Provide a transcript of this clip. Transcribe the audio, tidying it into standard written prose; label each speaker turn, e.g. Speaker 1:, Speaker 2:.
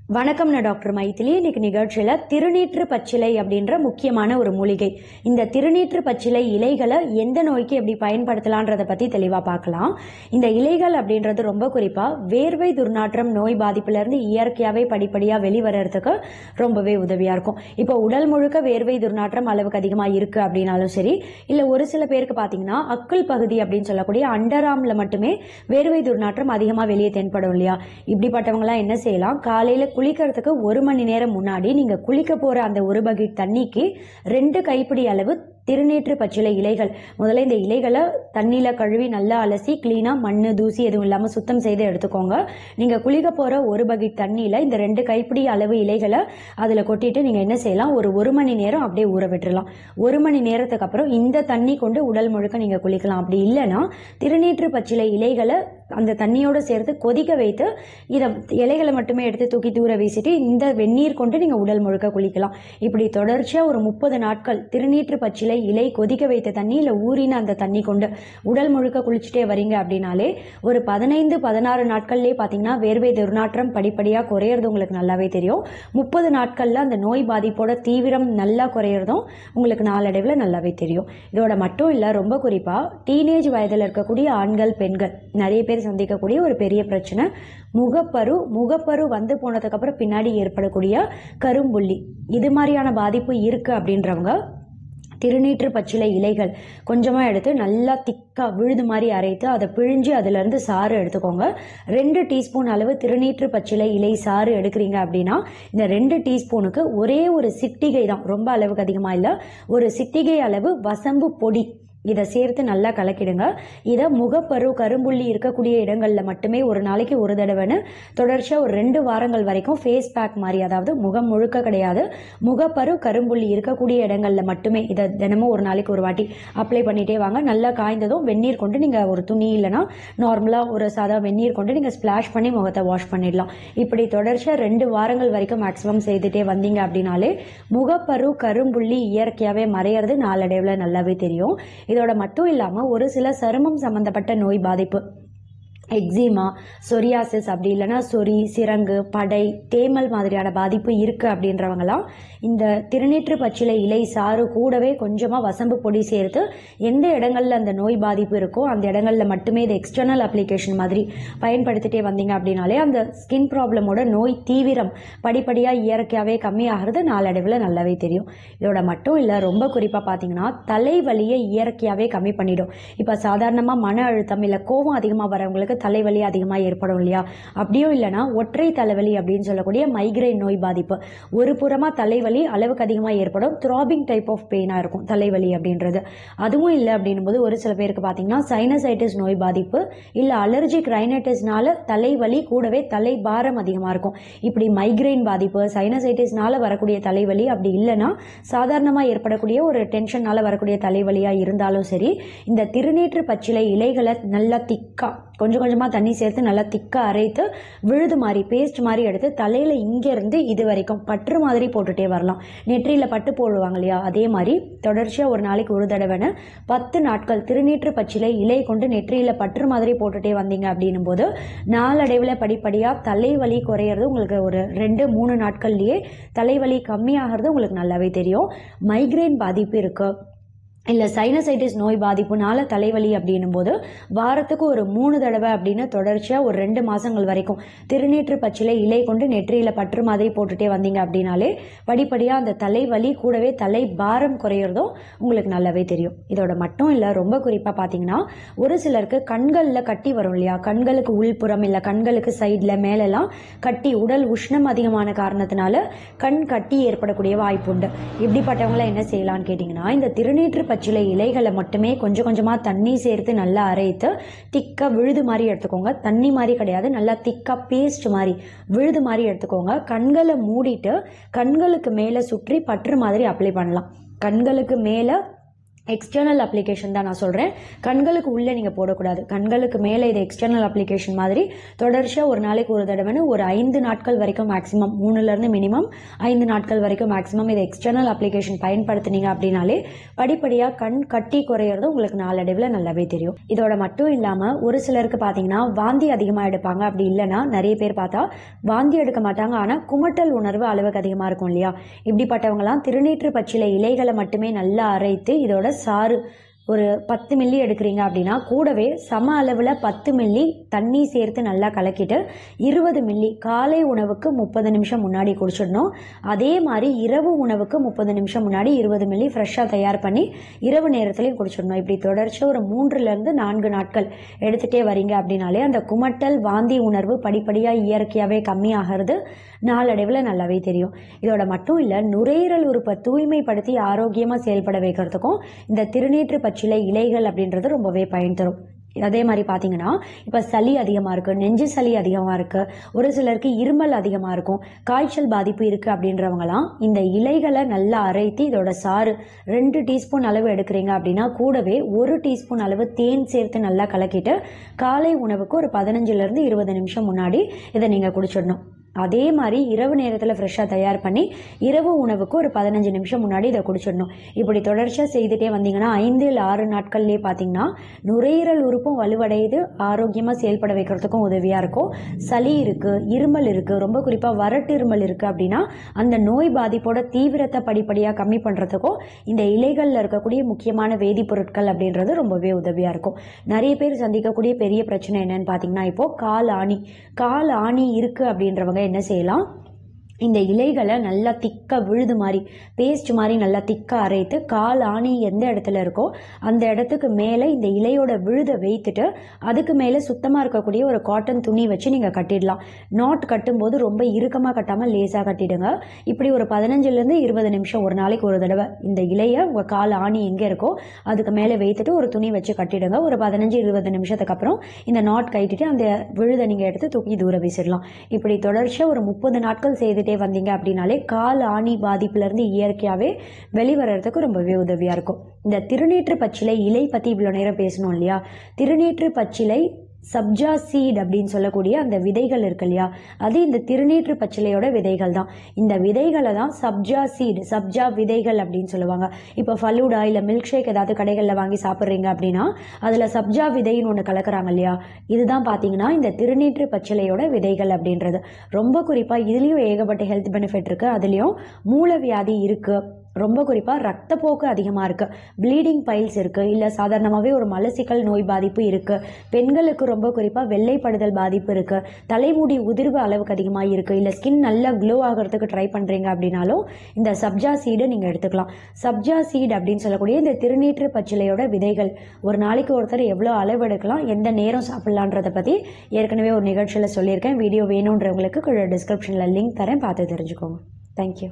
Speaker 1: வணக்கம், நான் டாக்டர் மைதிலி. இன்னைக்கு நிகழ்ச்சியில திருநீற்று பச்சிலை அப்படின்ற முக்கியமான ஒரு மூலிகை. இந்த திருநீற்று பச்சிலை இலைகளை எந்த நோய்க்கு எப்படி பயன்படுத்தலான்றதை பத்தி தெளிவா பார்க்கலாம். இந்த இலைகள் அப்படின்றது ரொம்ப குறிப்பா வேர்வை துர்நாற்றம் நோய் பாதிப்புல இருந்து இயற்கையாவே படிப்படியா வெளிவரத்துக்கு ரொம்பவே உதவியா இருக்கும். இப்போ உடல் முழுக்க வேர்வை துர்நாற்றம் அளவுக்கு அதிகமா இருக்கு அப்படின்னாலும் சரி, இல்ல ஒரு சில பேருக்கு பாத்தீங்கன்னா அக்குள் பகுதி அப்படின்னு சொல்லக்கூடிய அண்டராம்ல மட்டுமே வேர்வை துர்நாற்றம் அதிகமா வெளியே தென்படும் இல்லையா? இப்படிப்பட்டவங்க எல்லாம் என்ன செய்யலாம், காலையில குளிக்கிறதுக்கு 1 மணி நேரம் முன்னாடி நீங்க குளிக்க போற அந்த 1 பக்கெட் தண்ணிக்கு 2 கைப்பிடி அளவு திருநீற்று பச்சிலை இலைகள், முதல்ல இந்த இலைகளை தண்ணியில கழுவி நல்லா அலசி கிளீனா மண்ணு தூசி எதுவும் இல்லாம சுத்தம் செய்து எடுத்துக்கோங்க. நீங்க குளிக்க போற 1 பக்கெட் தண்ணியில இந்த 2 கைப்பிடி அளவு இலைகளை அதுல கொட்டிட்டு நீங்க என்ன செய்யலாம், ஒரு 1 மணி நேரம் அப்படியே ஊற விட்டுறலாம். 1 மணி நேரத்துக்கு அப்புறம் இந்த தண்ணி கொண்டு உடல் முழுக்க நீங்க குளிக்கலாம். அப்படி இல்லைன்னா திருநீற்று பச்சிலை இலைகளை அந்த தண்ணியோட சேர்த்து கொதிக்க வைத்து இதை இலைகளை மட்டுமே எடுத்து தூக்கி தூர வீசிட்டு இந்த வெந்நீர் கொண்டு நீங்க உடல் முழுக்க குளிக்கலாம். இப்படி தொடர்ச்சியா ஒரு 30 நாட்கள் திருநீற்று பச்சிலை இலை கொதிக்க வைத்த தண்ணி இல்ல ஊறின அந்த தண்ணி கொண்டு உடல் முழுக்க குளிச்சுட்டே வரீங்க அப்படின்னாலே ஒரு 15-16 நாட்கள்லயே பாத்தீங்கன்னா வேர்வை துர்நாற்றம் படிப்படியா குறையறது உங்களுக்கு நல்லாவே தெரியும். 30 நாட்கள்ல அந்த நோய் பாதிப்போட தீவிரம் நல்லா குறையறதும் உங்களுக்கு நாளடைவில் நல்லாவே தெரியும். இதோட மட்டும் இல்ல, ரொம்ப குறிப்பா டீனேஜ் வயதில் இருக்கக்கூடிய ஆண்கள் பெண்கள் நிறைய பேர் சந்திக்கக்கூடிய ஒரு பெரிய பிரச்சனை முகப்பரு வந்து போனதுக்கு அப்புறம் பின்னாடி ஏற்படக்கூடிய கரும்புள்ளி. இது மாதிரியான பாதிப்பு இருக்கு அப்படின்றவங்க திருநீற்று பச்சிலை இலைகள் கொஞ்சமா எடுத்து நல்லா திக்கா விழுது மாதிரி அரைத்து அதை பிழிஞ்சு அதுல இருந்து சாறு எடுத்துக்கோங்க. 2 டீஸ்பூன் அளவு திருநீற்று பச்சிலை இலை சாறு எடுக்கிறீங்க அப்படின்னா இந்த 2 டீஸ்பூனுக்கு ஒரே ஒரு சிட்டிகை தான், ரொம்ப அளவுக்கு அதிகமா இல்ல, ஒரு சிட்டிகை அளவு வசம்பு பொடி இதை சேர்த்து நல்லா கலக்கிடுங்க. இதை முகப்பரு கரும்புள்ளி இருக்கக்கூடிய இடங்கள்ல மட்டுமே ஒரு நாளைக்கு ஒரு தடவைன்னு தொடர்ச்சியா ஒரு 2 வாரங்கள் வரைக்கும் ஃபேஸ் பேக் மாதிரி, அதாவது முகம் முழுக்க கிடையாது, முகப்பரு கரும்புள்ளி இருக்கக்கூடிய இடங்கள்ல மட்டுமே இதை தினமும் ஒரு நாளைக்கு ஒரு வாட்டி அப்ளை பண்ணிட்டே வாங்க. நல்லா காய்ந்ததும் வெந்நீர் கொண்டு நீங்க ஒரு துணி இல்லைன்னா நார்மலா ஒரு சாதா வெந்நீர் கொண்டு நீங்க ஸ்பிளாஷ் பண்ணி முகத்தை வாஷ் பண்ணிடலாம். இப்படி தொடர்ச்சியா 2 வாரங்கள் வரைக்கும் மேக்சிமம் செய்துட்டே வந்தீங்க அப்படின்னாலே முகப்பரு கரும்புள்ளி இயற்கையாவே மறையிறது நாளடைவில் நல்லாவே தெரியும். இதோட மட்டும் இல்லாம ஒரு சில சருமம் சம்பந்தப்பட்ட நோய் பாதிப்பு, எக்ஸிமா, சொரியாசிஸ், அப்படி இல்லைன்னா சொறி, சிரங்கு, படை, தேமல் மாதிரியான பாதிப்பு இருக்கு அப்படின்றவங்களாம் இந்த திருநீற்று பச்சிலை இலை சாறு கூடவே கொஞ்சமா வசம்பு பொடி சேர்த்து எந்த இடங்கள்ல அந்த நோய் பாதிப்பு இருக்கோ அந்த இடங்கள்ல மட்டுமே இது எக்ஸ்டர்னல் அப்ளிகேஷன் மாதிரி பயன்படுத்திட்டே வந்தீங்க அப்படின்னாலே அந்த ஸ்கின் ப்ராப்ளமோட நோய் தீவிரம் படிப்படியா இயற்கையாவே கம்மியாகிறது நாளடைவில் நல்லாவே தெரியும். இதோட மட்டும் இல்ல, ரொம்ப குறிப்பா பாத்தீங்கன்னா தலைவலியை இயற்கையாவே கம்மி பண்ணிடும். இப்ப சாதாரணமா மன அழுத்தம் இல்ல கோபம் அதிகமா வரவங்களுக்கு தலைவலி அதிகமா ஏற்படும் இல்லையா? அப்படியும் இல்லைன்னா ஒற்றை தலைவலி அப்படின்னு சொல்லக்கூடிய மைக்ரைன் நோய் பாதிப்பு, ஒரு புறமா தலைவலி அளவுக்கு அதிகமா ஏற்படும், த்ராபிங் டைப் ஆஃப் பெயினா இருக்கும் தலைவலி அப்படின்றது. அதுவும் இல்லை அப்படின்னும் போது ஒரு சில பேருக்கு பாத்தீங்கன்னா சைனசைட்டிஸ் நோய் பாதிப்பு இல்ல அலர்ஜிக் ரைனைட்டிஸ்னால தலைவலி கூடவே தலை பாரம் அதிகமா இருக்கும். இப்படி மைக்ரைன் பாதிப்பு, சைனசைட்டிஸ்னால வரக்கூடிய தலைவலி, அப்படி இல்லைன்னா சாதாரணமா ஏற்படக்கூடிய ஒரு டென்ஷனால வரக்கூடிய தலைவலியா இருந்தாலும் சரி, இந்த திருநீற்று பச்சிலை இலைகளை நல்லா திக்கா கொஞ்சம் கொஞ்சமா தண்ணி சேர்த்து நல்லா திக்கா அரைத்து விழுது மாதிரி பேஸ்ட் மாதிரி எடுத்து தலையில இங்க இருந்து இது வரைக்கும் பற்று மாதிரி போட்டுட்டே வரலாம். நெற்றியில பட்டு போடுவாங்க இல்லையா, அதே மாதிரி தொடர்ச்சியா ஒரு நாளைக்கு ஒரு தடவைன்னு 10 நாட்கள் திருநீற்று பச்சிலை இலை கொண்டு நெற்றியில பற்று மாதிரி போட்டுட்டே வந்தீங்க அப்படின்னும் போது நாளடைவில் படிப்படியா தலைவலி குறையிறது உங்களுக்கு ஒரு 2-3 நாட்கள்லயே தலைவலி கம்மியாகிறது உங்களுக்கு நல்லாவே தெரியும். மைக்ரைன் பாதிப்பு இருக்கு இல்ல சைனசைட்டிஸ் நோய் பாதிப்புனால தலைவலி அப்படின்னும் போது வாரத்துக்கு ஒரு 3 தடவை அப்படின்னு தொடர்ச்சியா ஒரு 2 மாசங்கள் வரைக்கும் திருநீற்று பச்சிலை இலை கொண்டு நெற்றியில பற்று மாதிரி போட்டுட்டே வந்தீங்க அப்படின்னாலே படிப்படியா அந்த தலைவலி கூடவே தலை பாரம் குறையிறதும் உங்களுக்கு நல்லாவே தெரியும். இதோட மட்டும் இல்ல, ரொம்ப குறிப்பா பாத்தீங்கன்னா ஒரு சிலருக்கு கண்கள்ல கட்டி வரும் இல்லையா, கண்களுக்கு உள்புறம் இல்ல கண்களுக்கு சைட்ல மேலெல்லாம் கட்டி, உடல் உஷ்ணம் அதிகமான காரணத்தினால கண் கட்டி ஏற்படக்கூடிய வாய்ப்பு உண்டு. இப்படிப்பட்டவங்களை என்ன செய்யலாம்னு கேட்டீங்கன்னா இந்த திருநீற்று பச்சிலை இலைகளை மட்டுமே கொஞ்சம் கொஞ்சமா தண்ணி சேர்த்து நல்லா அரைத்து திக்கா விழுது மாதிரி எடுத்துக்கோங்க. தண்ணி மாதிரி கிடையாது, நல்லா திக்கா பேஸ்ட் மாதிரி விழுது மாதிரி எடுத்துக்கோங்க. கண்களை மூடிட்டு கண்களுக்கு மேல சுற்றி பற்று மாதிரி அப்ளை பண்ணலாம். கண்களுக்கு மேல எக்ஸ்டர்னல் அப்ளிகேஷன் தான் நான் சொல்கிறேன். கண்களுக்கு உள்ளே நீங்கள் போடக்கூடாது. கண்களுக்கு மேலே இது எக்ஸ்டர்னல் அப்ளிகேஷன் மாதிரி தொடர்ச்சியாக ஒரு நாளைக்கு ஒரு தடவைன்னு ஒரு 5 நாட்கள் வரைக்கும் மேக்ஸிமம், 3லேருந்து மினிமம் 5 நாட்கள் வரைக்கும் மேக்ஸிமம் இது எக்ஸ்டர்னல் அப்ளிகேஷன் பயன்படுத்தினீங்க அப்படின்னாலே படிப்படியாக கண் கட்டி குறையிறது உங்களுக்கு நாளடைவில் நல்லாவே தெரியும். இதோட மட்டும் இல்லாமல் ஒரு சிலருக்கு பார்த்தீங்கன்னா வாந்தி அதிகமாக எடுப்பாங்க. அப்படி இல்லைன்னா நிறைய பேர் பார்த்தா வாந்தி எடுக்க மாட்டாங்க, ஆனால் குமட்டல் உணர்வு அளவுக்கு அதிகமாக இருக்கும் இல்லையா? இப்படிப்பட்டவங்களாம் திருநீற்று பச்சிலை இலைகளை மட்டுமே நல்லா அரைத்து இதோட சாறு ஒரு 10 மில்லி எடுக்கிறீங்க அப்படின்னா கூடவே சம அளவில் 10 மில்லி தண்ணி சேர்த்து நல்லா கலக்கிட்டு 20 மில்லி காலை உணவுக்கு 30 நிமிஷம் முன்னாடி குடிச்சிடணும். அதே மாதிரி இரவு உணவுக்கு 30 நிமிஷம் முன்னாடி 20 மில்லி ஃப்ரெஷ்ஷாக தயார் பண்ணி இரவு நேரத்துலையும் குடிச்சிடணும். இப்படி தொடர்ச்சியாக ஒரு 3லேருந்து 4 நாட்கள் எடுத்துகிட்டே வரீங்க அப்படின்னாலே அந்த குமட்டல் வாந்தி உணர்வு படிப்படியாக இயற்கையாகவே கம்மியாகிறது நாளடைவில் நல்லாவே தெரியும். இதோட மட்டும் இல்லை, நுரையீரல் உறுப்பை தூய்மைப்படுத்தி ஆரோக்கியமாக செயல்பட வைக்கிறதுக்கும் இந்த திருநீற்று பச்சிலை இலைகள் அப்படின்றது ரொம்பவே பயன் தரும். அதே மாதிரி பார்த்தீங்கன்னா இப்போ சளி அதிகமாக இருக்குது, நெஞ்சு சளி அதிகமாக இருக்குது, ஒரு சிலருக்கு இருமல் அதிகமாக இருக்கும், காய்ச்சல் பாதிப்பு இருக்குது அப்படின்றவங்களாம் இந்த இலைகளை நல்லா அரைத்து இதோட சாறு 2 டீஸ்பூன் அளவு எடுக்கிறீங்க அப்படின்னா கூடவே 1 டீஸ்பூன் அளவு தேன் சேர்த்து நல்லா கலக்கிட்டு காலை உணவுக்கு ஒரு 15லேருந்து 20 நிமிஷம் முன்னாடி இதை நீங்கள் குடிச்சிடணும். அதே மாதிரி இரவு நேரத்தில் ஃப்ரெஷ்ஷாக தயார் பண்ணி இரவு உணவுக்கு ஒரு 15 நிமிஷம் முன்னாடி இதை குடிச்சிடணும். இப்படி தொடர்ச்சியாக செய்துட்டே வந்தீங்கன்னா 5 இல்லை 6 நாட்கள்லேயே பார்த்தீங்கன்னா நுரையீரல் உறுப்பும் வலுவடையுது, ஆரோக்கியமாக செயல்பட வைக்கிறதுக்கும் உதவியாக இருக்கும். சளி இருக்குது, இருமல் இருக்குது, ரொம்ப குறிப்பாக வறட்டு இருமல் இருக்குது அப்படின்னா அந்த நோய் பாதிப்போட தீவிரத்தை படிப்படியாக கம்மி பண்ணுறதுக்கும் இந்த இலைகளில் இருக்கக்கூடிய முக்கியமான வேதிப்பொருட்கள் அப்படின்றது ரொம்பவே உதவியாக இருக்கும். நிறைய பேர் சந்திக்கக்கூடிய பெரிய பிரச்சனை என்னன்னு பார்த்தீங்கன்னா இப்போது கால் ஆணி இருக்குது அப்படின்றவங்க என்ன செய்யலாம், இந்த இலைகளை நல்லா திக்கா விழுது மாதிரி பேஸ்ட் மாதிரி நல்லா திக்கா அரைத்து கால் ஆணி எந்த இடத்துல இருக்கோ அந்த இடத்துக்கு மேலே இந்த இலையோட விழுதை வைத்துட்டு அதுக்கு மேலே சுத்தமாக இருக்கக்கூடிய ஒரு காட்டன் துணி வச்சு நீங்கள் கட்டிடலாம். நாட் கட்டும்போது ரொம்ப இறுக்கமாக கட்டாமல் லேசாக கட்டிடுங்க. இப்படி ஒரு 15லேருந்து 20 நிமிஷம் ஒரு நாளைக்கு ஒரு தடவை இந்த இலையை உங்கள் கால் ஆணி எங்கே இருக்கோ அதுக்கு மேலே வைத்துட்டு ஒரு துணி வச்சு கட்டிடுங்க. ஒரு 15-20 நிமிஷத்துக்கு அப்புறம் இந்த நாட் கட்டிட்டு அந்த விழுதை நீங்கள் எடுத்து தூக்கி தூர வீசிடலாம். இப்படி தொடர்ச்சியாக ஒரு 30 நாட்கள் செய்துட்டே வந்தீங்க அப்படின்னாலே கால் ஆணி பாதிப்புல இருந்து இயற்கையாவே வெளிவரதுக்கு ரொம்பவே உதவியா இருக்கும். இந்த திருநீற்று பச்சிலை இலை பத்தி இவ்வளவு நேரம் பேசணும் இல்லையா? திருநீற்று பச்சிலை சப்ஜா சீட் அப்படின்னு சொல்லக்கூடிய அந்த விதைகள் இருக்கு இல்லையா, அது இந்த திருநீற்று பச்சிலையோட விதைகள் தான். இந்த விதைகளை தான் சப்ஜா சீட், சப்ஜா விதைகள் அப்படின்னு சொல்லுவாங்க. இப்போ ஃபலூடா இல்லை மில்க் ஷேக் ஏதாவது கடைகளில் வாங்கி சாப்பிட்றீங்க அப்படின்னா அதில் சப்ஜா விதைன்னு ஒன்று கலக்கிறாங்க இல்லையா, இதுதான் பார்த்தீங்கன்னா இந்த திருநீற்று பச்சிலையோட விதைகள் அப்படின்றது. ரொம்ப குறிப்பாக இதுலேயும் ஏகப்பட்ட ஹெல்த் பெனிஃபிட் இருக்குது. அதுலேயும் மூலவியாதி இருக்குது, ரொம்ப குறிப்பாக ரத்தப்போக்கு அதிகமாக இருக்குது, ப்ளீடிங் பைல்ஸ் இருக்குது, இல்லை சாதாரணமாகவே ஒரு மலசிக்கல் நோய் பாதிப்பு இருக்குது, பெண்களுக்கு ரொம்ப குறிப்பாக வெள்ளைப்படுதல் பாதிப்பு இருக்குது, தலைமுடி உதிர்வு அளவுக்கு அதிகமாக இருக்குது, இல்லை ஸ்கின் நல்லா க்ளோ ஆகிறதுக்கு ட்ரை பண்ணுறீங்க அப்படின்னாலும் இந்த சப்ஜா சீடு நீங்கள் எடுத்துக்கலாம். சப்ஜா சீடு அப்படின்னு சொல்லக்கூடிய இந்த திருநீற்று பச்சிலையோட விதைகள் ஒரு நாளைக்கு ஒருத்தர் எவ்வளோ அளவு எடுக்கலாம், எந்த நேரம் சாப்பிட்லான்றதை பற்றி ஏற்கனவே ஒரு நிகழ்ச்சியில் சொல்லியிருக்கேன். வீடியோ வேணுன்றவங்களுக்கு டிஸ்கிரிப்ஷனில் லிங்க் தரேன், பார்த்து தெரிஞ்சுக்கோங்க. தேங்க்யூ.